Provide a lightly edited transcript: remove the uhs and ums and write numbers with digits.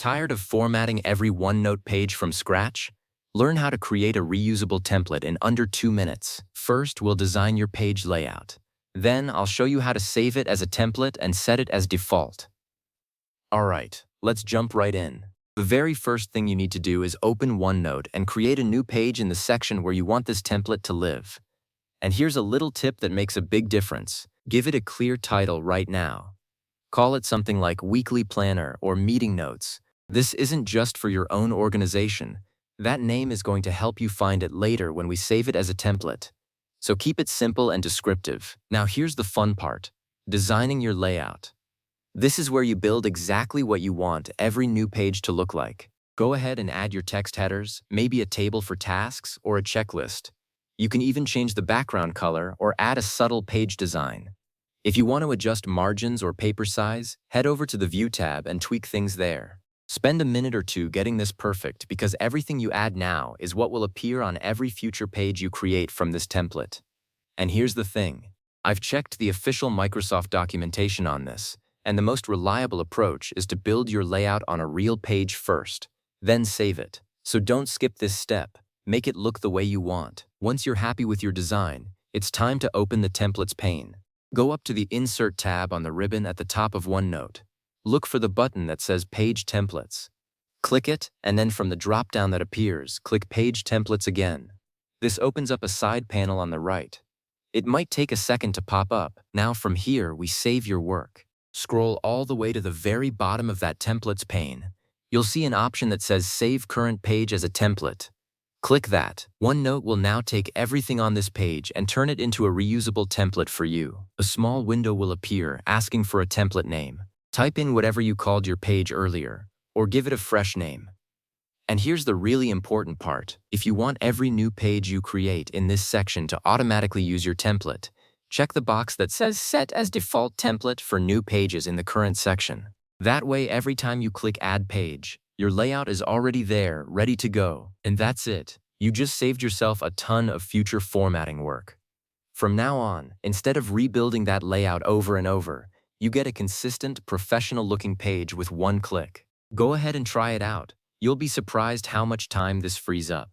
Tired of formatting every OneNote page from scratch? Learn how to create a reusable template in under 2 minutes. First, we'll design your page layout. Then, I'll show you how to save it as a template and set it as default. Alright, let's jump right in. The very first thing you need to do is open OneNote and create a new page in the section where you want this template to live. And here's a little tip that makes a big difference. Give it a clear title right now. Call it something like Weekly Planner or Meeting Notes. This isn't just for your own organization. That name is going to help you find it later when we save it as a template. So keep it simple and descriptive. Now here's the fun part: designing your layout. This is where you build exactly what you want every new page to look like. Go ahead and add your text headers, maybe a table for tasks or a checklist. You can even change the background color or add a subtle page design. If you want to adjust margins or paper size, head over to the View tab and tweak things there. Spend a minute or two getting this perfect, because everything you add now is what will appear on every future page you create from this template. And here's the thing: I've checked the official Microsoft documentation on this, and the most reliable approach is to build your layout on a real page first, then save it. So don't skip this step. Make it look the way you want. Once you're happy with your design, it's time to open the Templates pane. Go up to the Insert tab on the ribbon at the top of OneNote. Look for the button that says Page Templates. Click it, and then from the drop-down that appears, click Page Templates again. This opens up a side panel on the right. It might take a second to pop up. Now from here, we save your work. Scroll all the way to the very bottom of that Templates pane. You'll see an option that says Save Current Page as a Template. Click that. OneNote will now take everything on this page and turn it into a reusable template for you. A small window will appear asking for a template name. Type in whatever you called your page earlier, or give it a fresh name. And here's the really important part: if you want every new page you create in this section to automatically use your template, check the box that says Set as Default Template for new pages in the current section. That way, every time you click Add Page, your layout is already there, ready to go. And that's it. You just saved yourself a ton of future formatting work. From now on, instead of rebuilding that layout over and over, you get a consistent, professional-looking page with one click. Go ahead and try it out. You'll be surprised how much time this frees up.